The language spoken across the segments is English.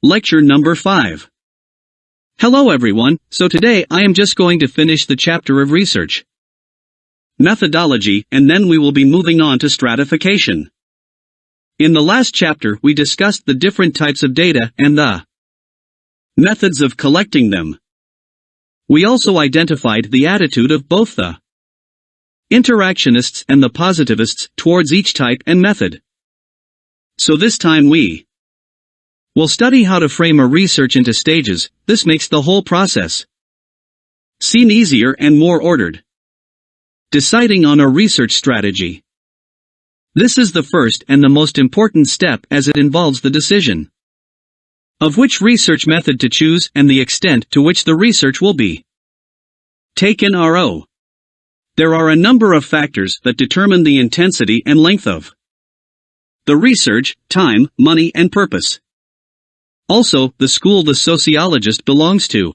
Lecture number 5. Hello everyone, so today I am just going to finish the chapter of research methodology, and then we will be moving on to stratification. In the last chapter we discussed the different types of data and the methods of collecting them. We also identified the attitude of both the interactionists and the positivists towards each type and method. So this time we'll study how to frame a research into stages. This makes the whole process seem easier and more ordered. Deciding on a research strategy. This is the first and the most important step, as it involves the decision of which research method to choose and the extent to which the research will be taken. There are a number of factors that determine the intensity and length of the research: time, money, and purpose. Also, the school the sociologist belongs to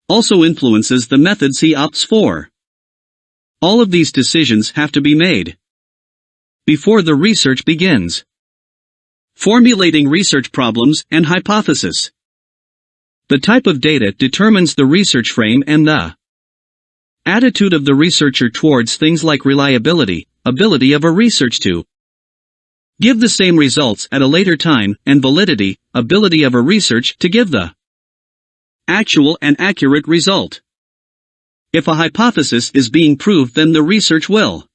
also influences the methods he opts for. All of these decisions have to be made before the research begins. Formulating research problems and hypothesis. The type of data determines the research frame and the attitude of the researcher towards things like reliability, ability of a research to give the same results at a later time, and validity, ability of a research to give the actual and accurate result. If a hypothesis is being proved, then the research will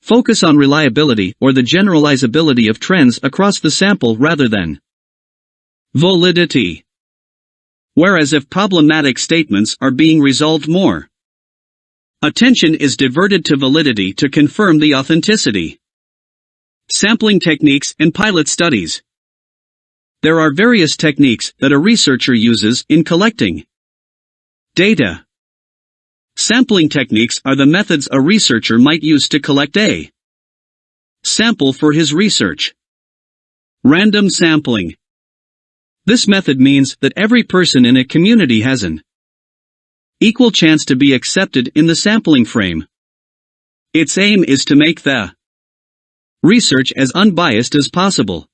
focus on reliability or the generalizability of trends across the sample rather than validity. Whereas if problematic statements are being resolved, more attention is diverted to validity to confirm the authenticity. Sampling techniques and pilot studies. There are various techniques that a researcher uses in collecting data. Sampling techniques are the methods a researcher might use to collect a sample for his research. Random sampling. This method means that every person in a community has an equal chance to be accepted in the sampling frame. Its aim is to make the research as unbiased as possible.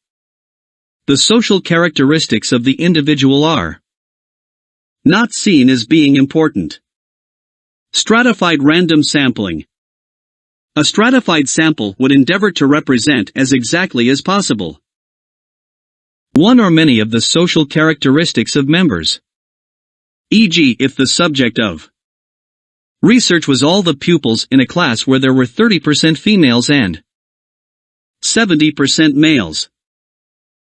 The social characteristics of the individual are not seen as being important. Stratified random sampling. A stratified sample would endeavor to represent as exactly as possible one or many of the social characteristics of members. E.g., if the subject of research was all the pupils in a class where there were 30% females and 70% males.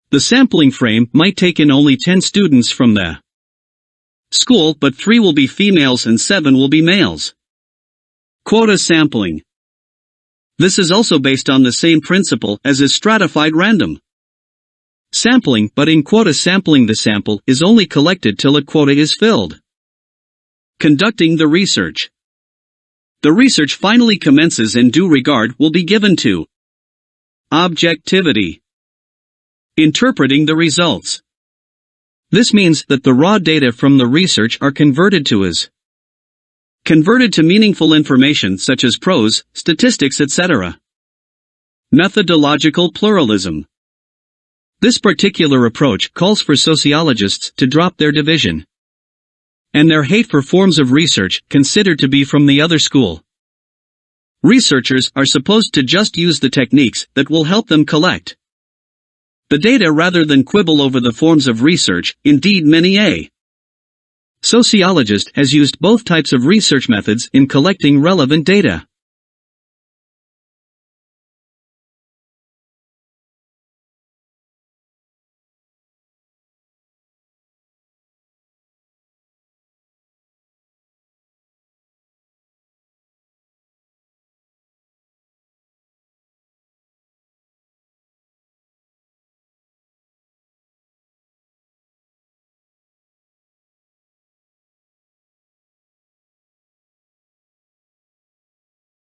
The sampling frame might take in only 10 students from the school, but 3 will be females and 7 will be males. Quota sampling. This is also based on the same principle as is stratified random sampling, but in quota sampling the sample is only collected till a quota is filled. Conducting the research. The research finally commences and due regard will be given to objectivity. Interpreting the results. This means that the raw data from the research are converted to meaningful information such as prose, statistics, etc. Methodological pluralism. This particular approach calls for sociologists to drop their division and their hate for forms of research considered to be from the other school. Researchers are supposed to just use the techniques that will help them collect the data rather than quibble over the forms of research. Indeed, many a sociologist has used both types of research methods in collecting relevant data.